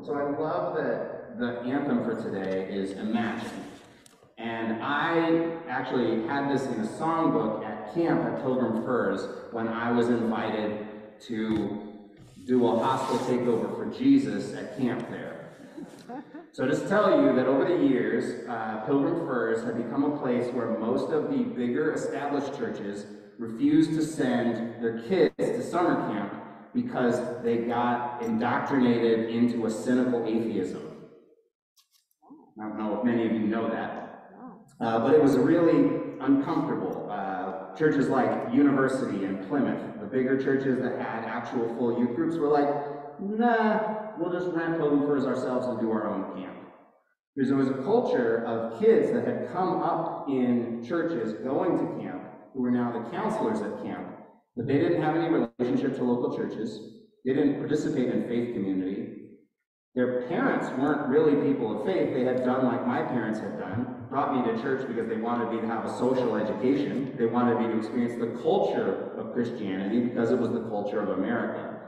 So I love that the anthem for today is Imagine. And I actually had this in a songbook at camp at Pilgrim Firs when I was invited to do a hostile takeover for Jesus at camp there. So just tell you that over the years, Pilgrim Firs had become a place where most of the bigger established churches refused to send their kids to summer camp because they got indoctrinated into a cynical atheism. I don't know if many of you know that. But it was really uncomfortable. Churches like University and Plymouth, the bigger churches that had actual full youth groups, were like, nah, we'll just rent Pilgrim Firs ourselves and do our own camp. Because there was a culture of kids that had come up in churches going to camp, who were now the counselors at camp, but they didn't have any relationship to local churches. They didn't participate in faith community. Their parents weren't really people of faith. They had done like my parents had done, brought me to church because they wanted me to have a social education. They wanted me to experience the culture of Christianity because it was the culture of America.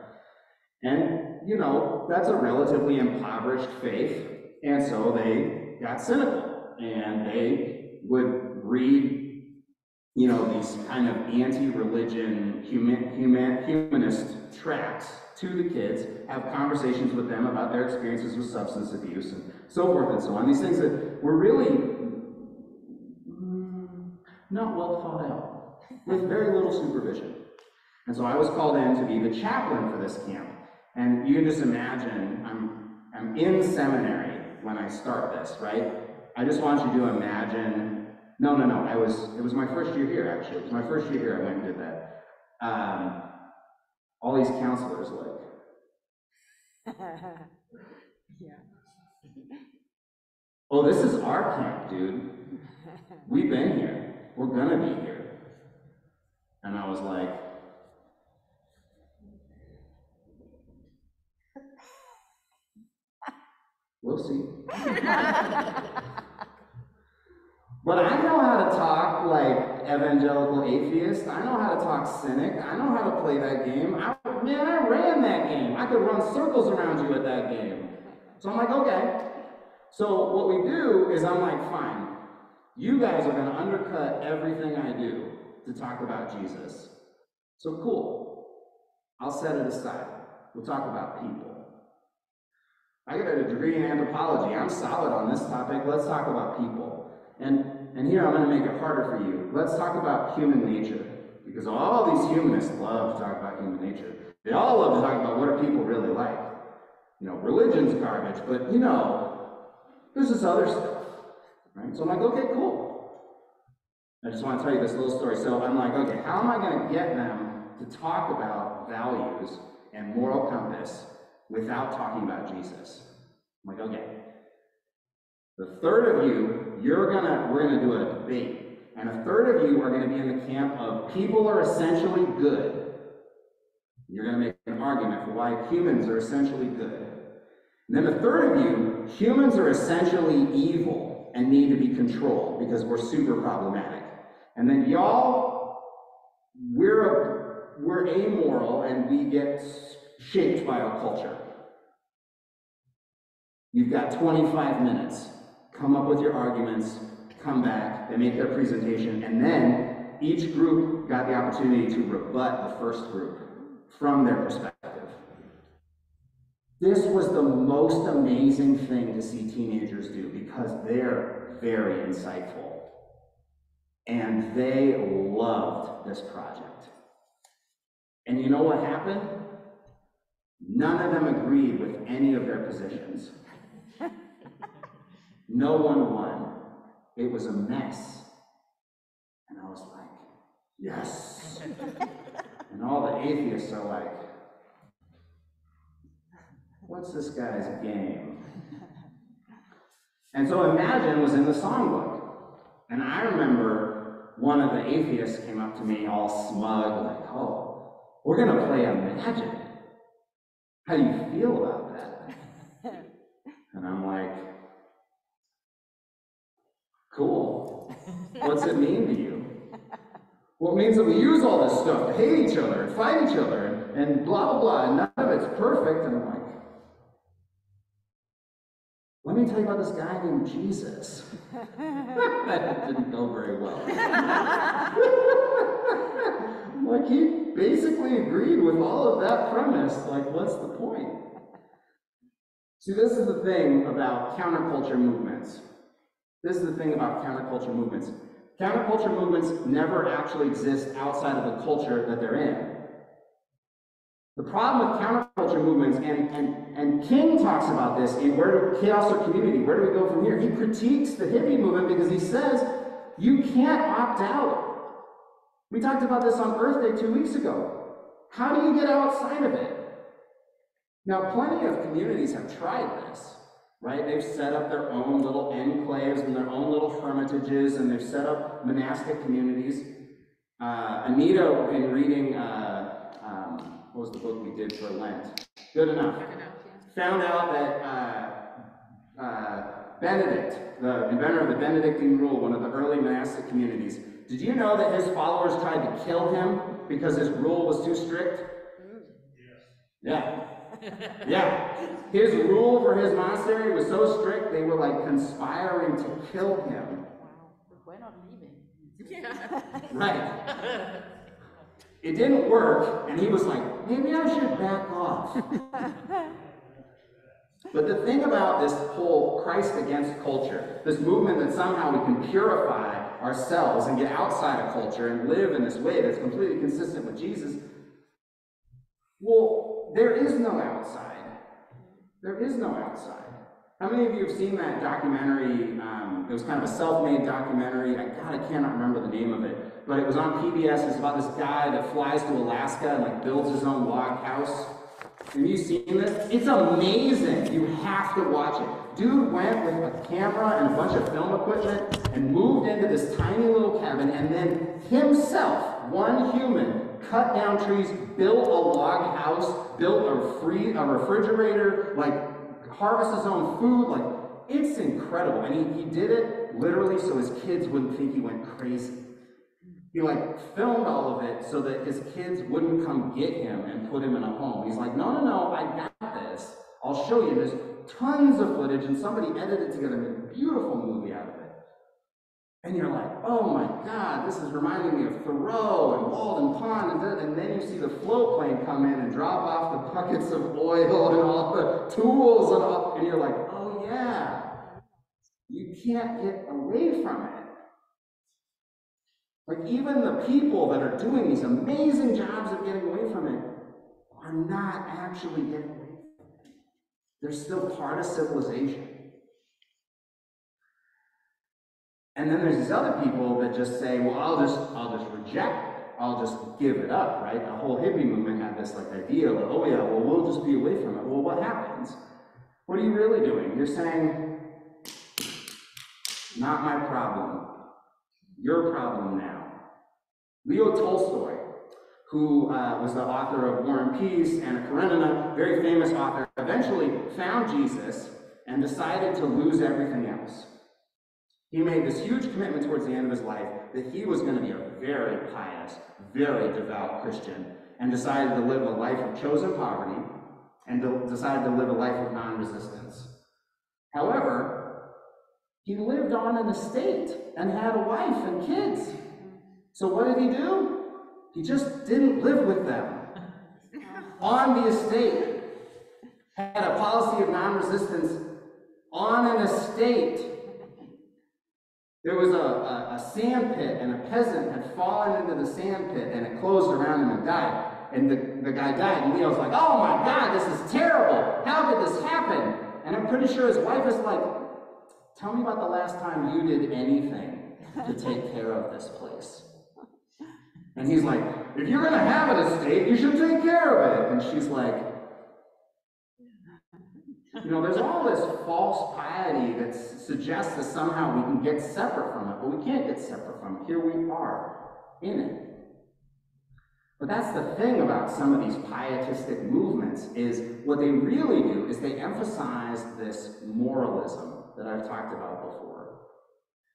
And, you know, that's a relatively impoverished faith, and so they got cynical, and they would read, you know, these kind of anti-religion, humanist tracts to the kids, have conversations with them about their experiences with substance abuse and so forth and so on. These things that were really not well thought out, with very little supervision. And so I was called in to be the chaplain for this camp. And you can just imagine, I'm in seminary when I start this, right? I just want you to imagine, no, it was my first year here, actually. It was my first year here I went and did that. All these counselors, like, yeah. Oh, this is our camp, dude. We've been here. We're gonna be here. And I was like, we'll see. But I know how to talk like evangelical atheist. I know how to talk cynic. I know how to play that game. I ran that game. I could run circles around you at that game. So I'm like, okay. So what we do is I'm like, fine. You guys are going to undercut everything I do to talk about Jesus. So cool. I'll set it aside. We'll talk about people. I got a degree in anthropology. I'm solid on this topic. Let's talk about people. And here I'm going to make it harder for you. Let's talk about human nature. Because all these humanists love to talk about human nature. They all love to talk about what are people really like. You know, religion's garbage, but you know, there's this other stuff. Right? So I'm like, okay, cool. I just want to tell you this little story. So I'm like, okay, how am I going to get them to talk about values and moral compass without talking about Jesus? I'm like, okay. The third of you, we're gonna do a debate. And a third of you are gonna be in the camp of people are essentially good. You're gonna make an argument for why humans are essentially good. And then the third of you, humans are essentially evil and need to be controlled because we're super problematic. And then y'all, we're amoral and we get shaped by our culture. You've got 25 minutes. Come up with your arguments, come back, they make their presentation, and then each group got the opportunity to rebut the first group from their perspective. This was the most amazing thing to see teenagers do because they're very insightful. And they loved this project. And you know what happened? None of them agreed with any of their positions. No one won. It was a mess. And I was like, yes. And all the atheists are like, what's this guy's game? And so Imagine was in the songbook. And I remember one of the atheists came up to me all smug, like, oh, we're going to play Imagine. How do you feel about that? And I'm like, cool. What's it mean to you? Well, it means that we use all this stuff to hate each other and fight each other and blah, blah, blah, and none of it's perfect. And I'm like, Let me tell you about this guy named Jesus. That didn't go very well. Like, he basically agreed with all of that premise. Like, what's the point? See, this is the thing about counterculture movements. This is the thing about counterculture movements. Counterculture movements never actually exist outside of the culture that they're in. The problem with counterculture movements, and King talks about this in Chaos or Community, where do we go from here? He critiques the hippie movement because he says, you can't opt out. We talked about this on Earth Day 2 weeks ago. How do you get outside of it? Now, plenty of communities have tried this, right? They've set up their own little enclaves and their own little hermitages, and they've set up monastic communities. Anita, in reading, what was the book we did for Lent? Good Enough. Found out that Benedict, the inventor of the Benedictine rule, one of the early monastic communities, did you know that his followers tried to kill him because his rule was too strict? Yeah. Yeah. His rule for his monastery was so strict, they were like conspiring to kill him. Wow. We're not leaving. Right. It didn't work, and he was like, maybe I should back off. But the thing about this whole Christ against culture, this movement that somehow we can purify ourselves and get outside of culture and live in this way that's completely consistent with Jesus, well, there is no outside. There is no outside. How many of you have seen that documentary? It was kind of a self-made documentary. I cannot remember the name of it. But it was on PBS. It's about this guy that flies to Alaska and like builds his own log house. Have you seen this? It's amazing. You have to watch it. Dude went with a camera and a bunch of film equipment and moved into this tiny little cabin, and then himself, one human, cut down trees, built a log house, built a refrigerator, like harvest his own food. Like, it's incredible. And he did it literally so his kids wouldn't think he went crazy. He like filmed all of it so that his kids wouldn't come get him and put him in a home. He's like, no, I got this. I'll show you. There's tons of footage, and somebody edited together and made a beautiful movie out of it. And you're like, oh my God, this is reminding me of Thoreau and Walden Pond, and then you see the float plane come in and drop off the buckets of oil and all the tools and you're like, oh yeah, you can't get away from it. Like, even the people that are doing these amazing jobs of getting away from it are not actually getting away from it. They're still part of civilization. And then there's these other people that just say, well, I'll just reject it. I'll just give it up, right? The whole hippie movement had this like idea of, oh yeah, well, we'll just be away from it. Well, what happens? What are you really doing? You're saying, not my problem. Your problem now. Leo Tolstoy, who was the author of War and Peace, Anna Karenina, very famous author, eventually found Jesus and decided to lose everything else. He made this huge commitment towards the end of his life that he was going to be a very pious, very devout Christian, and decided to live a life of chosen poverty and decided to live a life of non-resistance. However, he lived on an estate and had a wife and kids. So what did he do? He just didn't live with them. On the estate. Had a policy of non-resistance on an estate. There was a sand pit, and a peasant had fallen into the sand pit, and it closed around him and died. And the guy died, and Leo's like, oh my God, this is terrible. How did this happen? And I'm pretty sure his wife is like, tell me about the last time you did anything to take care of this place. And he's like, if you're going to have an estate, you should take care of it. And she's like, you know, there's all this false piety that suggests that somehow we can get separate from it, but we can't get separate from it. Here we are in it. But that's the thing about some of these pietistic movements, is what they really do is they emphasize this moralism that I've talked about before.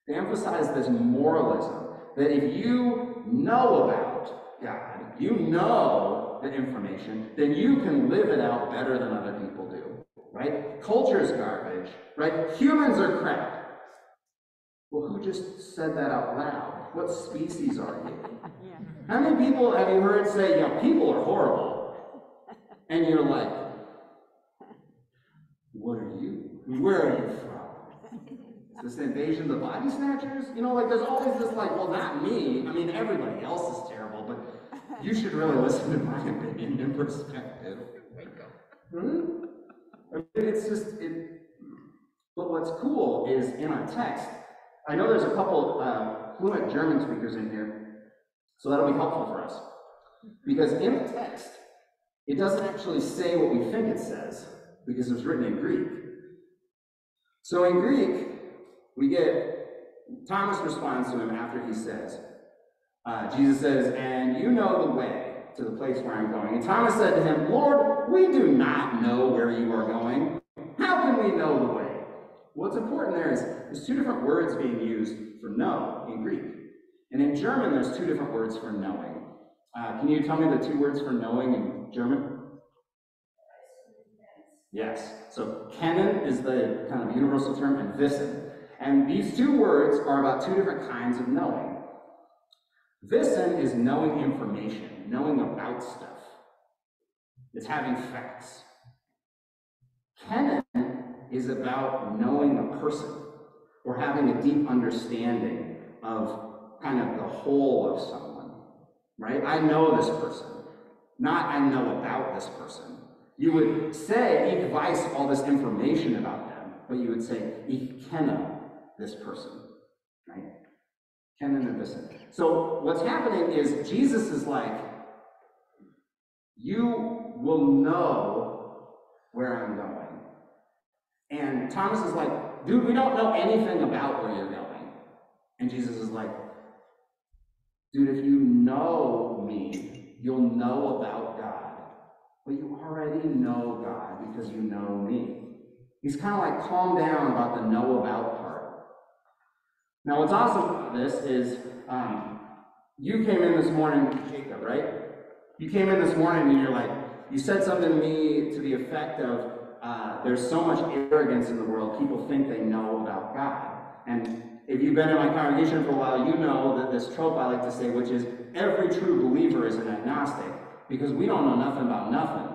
They emphasize this moralism that if you know about God, you know the information, then you can live it out better than other people do, right? Culture is garbage. right? Humans are crap. Well, who just said that out loud? What species are you? Yeah. How many people have you heard say, yeah, people are horrible? And you're like, what are you? Where are you from? Is this invasion of the body snatchers? You know, like there's always this like, well, not me. I mean, everybody else is terrible, but you should really listen to my opinion and perspective. Hmm? I mean, it's just, but what's cool is in our text, I know there's a couple fluent German speakers in here, so that'll be helpful for us. Because in the text, it doesn't actually say what we think it says, because it was written in Greek. So in Greek, we get, Thomas responds to him after he says, Jesus says, and you know the way to the place where I'm going. And Thomas said to him, Lord, we do not know where you are going. How can we know the way? What's important there is there's two different words being used for know in Greek. And in German, there's two different words for knowing. Can you tell me the two words for knowing in German? Yes. So kennen is the kind of universal term, and wissen. And these two words are about two different kinds of knowing. Wissen is knowing information, knowing about stuff. It's having facts. Kennen is about knowing a person, or having a deep understanding of kind of the whole of someone, right? I know this person, not I know about this person. You would say, ich weiß all this information about them, but you would say, ich kenne this person, right? Kennen and wissen. So what's happening is Jesus is like, you will know where I'm going. And Thomas is like, dude, we don't know anything about where you're going. And Jesus is like, dude, if you know me, you'll know about God. But you already know God because you know me. He's kind of like, calm down about the know about part. Now, what's awesome about this is you came in this morning, Jacob, right? You came in this morning and you're like, you said something to me to the effect of, there's so much arrogance in the world, people think they know about God. And if you've been in my congregation for a while, you know that this trope I like to say, which is every true believer is an agnostic, because we don't know nothing about nothing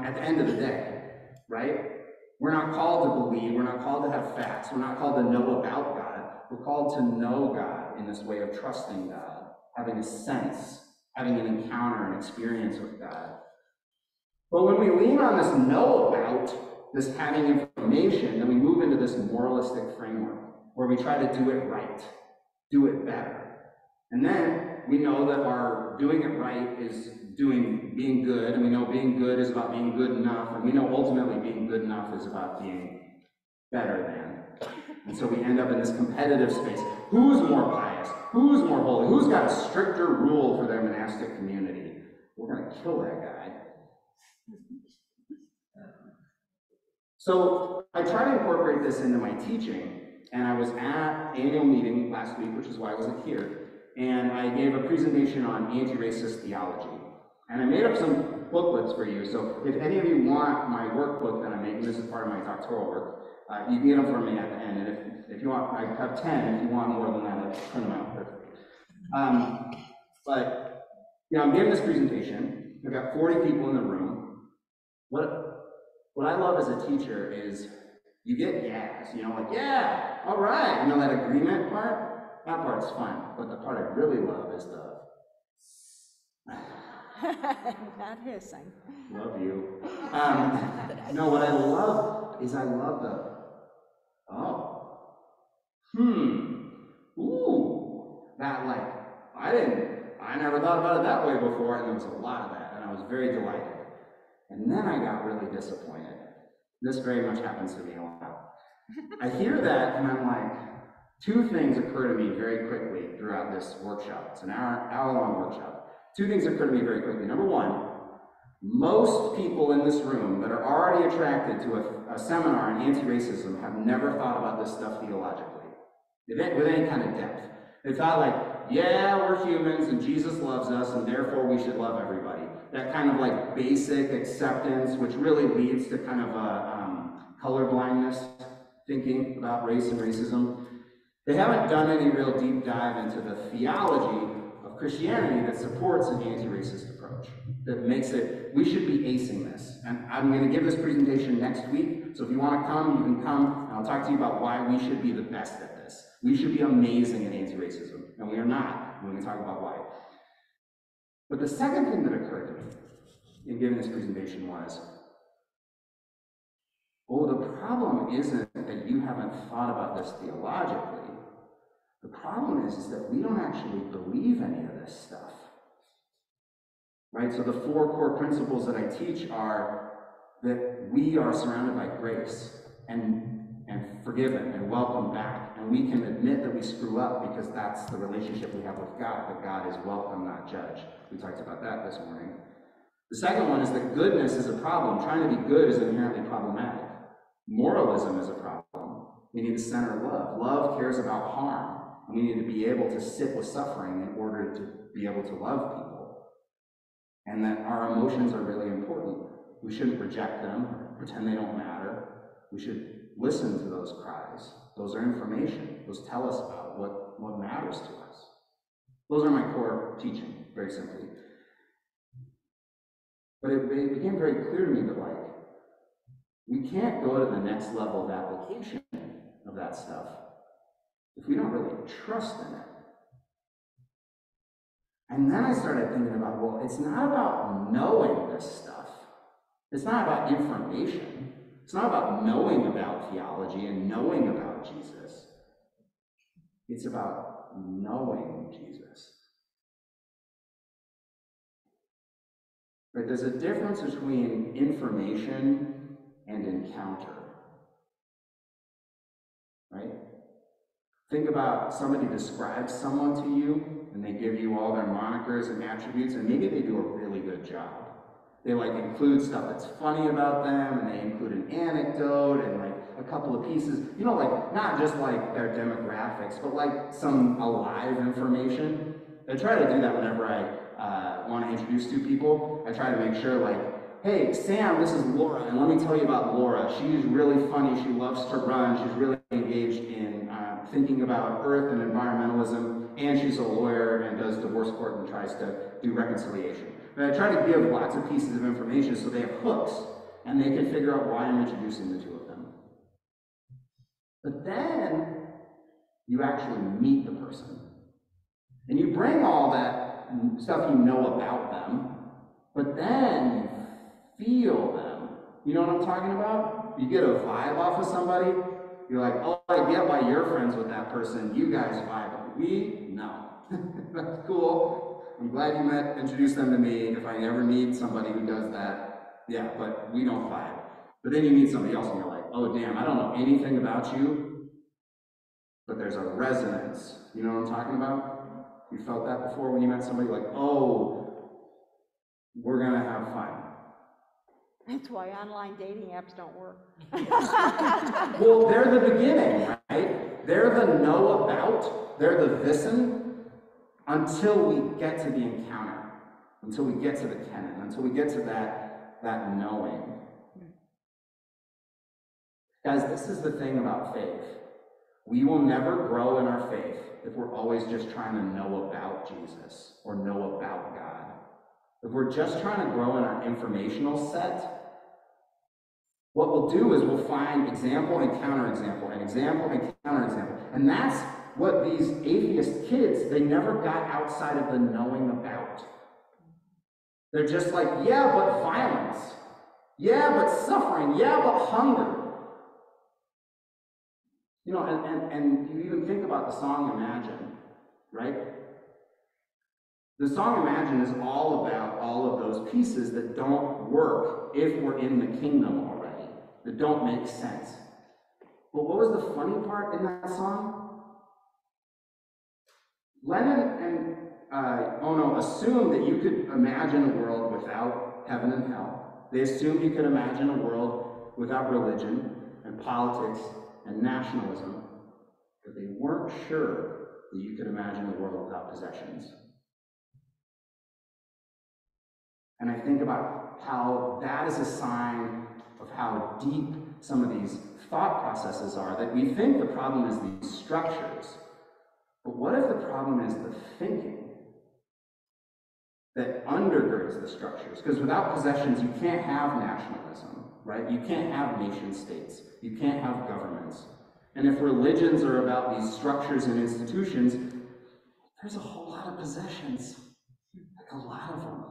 at the end of the day, right? We're not called to believe, we're not called to have facts, we're not called to know about God, we're called to know God in this way of trusting God, having a sense, having an encounter, an experience with God. But when we lean on this know about, this having information, then we move into this moralistic framework where we try to do it right, do it better. And then we know that our doing it right is being good, and we know being good is about being good enough, and we know ultimately being good enough is about being better than. And so we end up in this competitive space. Who's more pious? Who's more holy? Who's got a stricter rule for their monastic community? We're going to kill that guy. So I try to incorporate this into my teaching, and I was at annual meeting last week, which is why I wasn't here, and I gave a presentation on anti-racist theology. And I made up some booklets for you, so if any of you want my workbook that I'm making, this is part of my doctoral work, you can get them from me at the end, and if you want, I have 10, if you want more than that, I'll print them out. But, you know, I'm giving this presentation, I've got 40 people in the room. What I love as a teacher is you get yes, you know, like, yeah, all right, you know, that agreement part, that part's fun, but the part I really love is the Not hissing. love you. No, what I love is I love the ooh, that like, I never thought about it that way before, and there was a lot of that, and I was very delighted. And then I got really disappointed. This very much happens to me a lot. I hear that, and I'm like, two things occur to me very quickly throughout this workshop. It's an hour-long workshop. Two things occur to me very quickly. Number one, most people in this room that are already attracted to a seminar on anti-racism have never thought about this stuff theologically, with any kind of depth. They thought like, yeah, we're humans and Jesus loves us and therefore we should love everybody. That kind of like basic acceptance, which really leads to kind of a color blindness, thinking about race and racism. They haven't done any real deep dive into the theology of Christianity that supports an anti-racist approach, that makes it, we should be acing this. And I'm going to give this presentation next week, so if you want to come, you can come, and I'll talk to you about why we should be the best at this. We should be amazing at anti-racism, and we are not. We're going to talk about why. But the second thing that occurred to me in giving this presentation was, oh, the problem isn't that you haven't thought about this theologically. The problem is that we don't actually believe any of this stuff. Right? So the 4 core principles that I teach are that we are surrounded by grace and forgiven and welcomed back. And we can admit that we screw up because that's the relationship we have with God, that God is welcome, not judge. We talked about that this morning. The second one is that goodness is a problem. Trying to be good is inherently problematic. Moralism is a problem. We need to center love. Love cares about harm. And we need to be able to sit with suffering in order to be able to love people. And that our emotions are really important. We shouldn't reject them, pretend they don't matter. We should listen to those cries. Those are information. Those tell us about what matters to us. Those are my core teaching, very simply. But it became very clear to me that, like, we can't go to the next level of application of that stuff if we don't really trust in it. And then I started thinking about, well, it's not about knowing this stuff. It's not about information. It's not about knowing about theology and knowing about Jesus. It's about knowing Jesus. Right? There's a difference between information and encounter. Right? Think about somebody describes someone to you, and they give you all their monikers and attributes, and maybe they do a really good job. They like include stuff that's funny about them, and they include an anecdote and like a couple of pieces, you know, like not just like their demographics, but like some alive information. I try to do that whenever I want to introduce 2 people. I try to make sure, like, hey, Sam, this is Laura, and let me tell you about Laura. She's really funny. She loves to run. She's really engaged in thinking about earth and environmentalism, and she's a lawyer and does divorce court and tries to do reconciliation. But I try to give lots of pieces of information so they have hooks, and they can figure out why I'm introducing the 2 of them. But then you actually meet the person, and you bring all that stuff you know about them, but then you feel them. You know what I'm talking about? You get a vibe off of somebody. You're like, oh, I get why you're friends with that person. You guys vibe. We? No. That's cool. I'm glad you introduced them to me. If I ever meet somebody who does that, yeah, but we don't vibe. But then you meet somebody else and you're like, oh, damn, I don't know anything about you, but there's a resonance. You know what I'm talking about? You felt that before when you met somebody? Like, oh, we're going to have fun. That's why online dating apps don't work. Well, they're the beginning, right? They're the know about, they're the wissen, until we get to the encounter, until we get to the canon, until we get to that knowing. Guys, this is the thing about faith. We will never grow in our faith if we're always just trying to know about Jesus or know about God. If we're just trying to grow in our informational set, what we'll do is we'll find example and counterexample, and example and counterexample. And that's what these atheist kids, they never got outside of the knowing about. They're just like, yeah, but violence. Yeah, but suffering. Yeah, but hunger. You know, and you even think about the song Imagine, right? The song Imagine is all about all of those pieces that don't work if we're in the kingdom already, that don't make sense. But what was the funny part in that song? Lennon and Ono assumed that you could imagine a world without heaven and hell. They assumed you could imagine a world without religion and politics and nationalism, but they weren't sure that you could imagine a world without possessions. And I think about how that is a sign of how deep some of these thought processes are that we think the problem is these structures. But what if the problem is the thinking that undergirds the structures? Because without possessions, you can't have nationalism, right? You can't have nation states. You can't have governments. And if religions are about these structures and institutions, there's a whole lot of possessions, like a lot of them.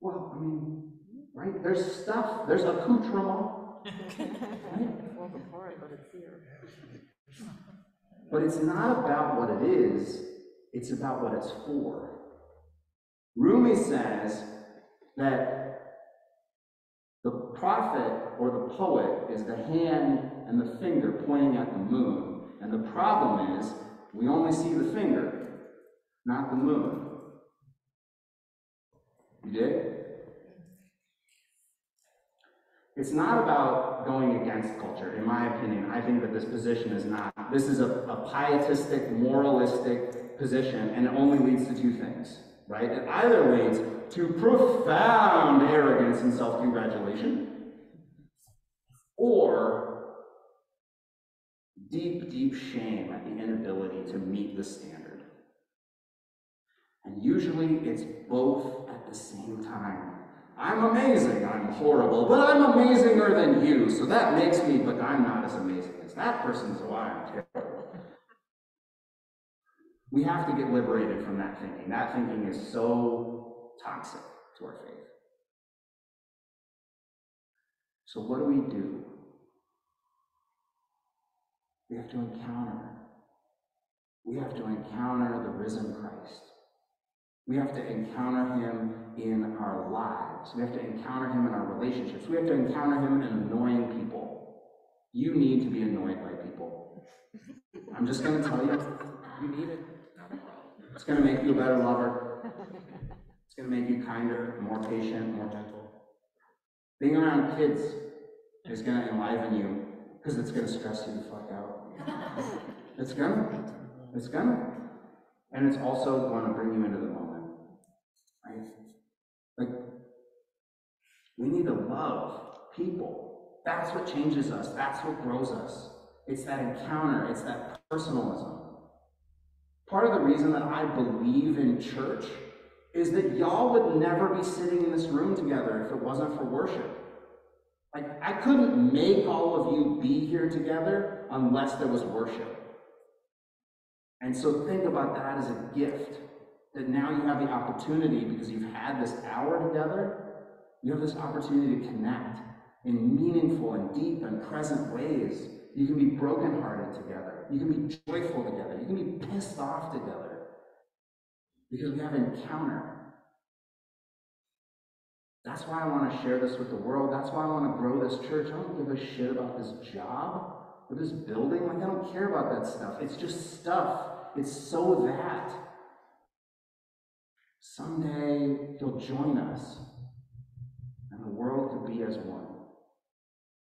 Well, I mean, right? There's stuff, there's accoutrement, right? Welcome for it, but it's here. But it's not about what it is, it's about what it's for. Rumi says that the prophet or the poet is the hand and the finger pointing at the moon. And the problem is, we only see the finger, not the moon. You dig? It's not about going against culture, in my opinion. I think that this position is not. This is a pietistic, moralistic position, and it only leads to two things, right? It either leads to profound arrogance and self-congratulation, or deep, deep shame at the inability to meet the standard. And usually it's both at the same time. I'm amazing, I'm horrible, but I'm amazinger than you, so that makes me, but I'm not as amazing as that person, so I'm terrible. We have to get liberated from that thinking. That thinking is so toxic to our faith. So what do? We have to encounter. We have to encounter the risen Christ. We have to encounter him in our lives. We have to encounter him in our relationships. We have to encounter him in annoying people. You need to be annoyed by people. I'm just going to tell you, you need it. It's going to make you a better lover. It's going to make you kinder, more patient, more gentle. Being around kids is going to enliven you because it's going to stress you the fuck out. It's gonna. And it's also going to bring you into the moment, right? Like, we need to love people. That's what changes us. That's what grows us. It's that encounter. It's that personalism. Part of the reason that I believe in church is that y'all would never be sitting in this room together if it wasn't for worship. Like, I couldn't make all of you be here together unless there was worship. And so think about that as a gift, that now you have the opportunity, because you've had this hour together, you have this opportunity to connect in meaningful and deep and present ways. You can be brokenhearted together. You can be joyful together. You can be pissed off together. Because we have encounter. That's why I want to share this with the world. That's why I want to grow this church. I don't give a shit about this job or this building. Like, I don't care about that stuff. It's just stuff. It's so that someday you'll join us and the world could be as one.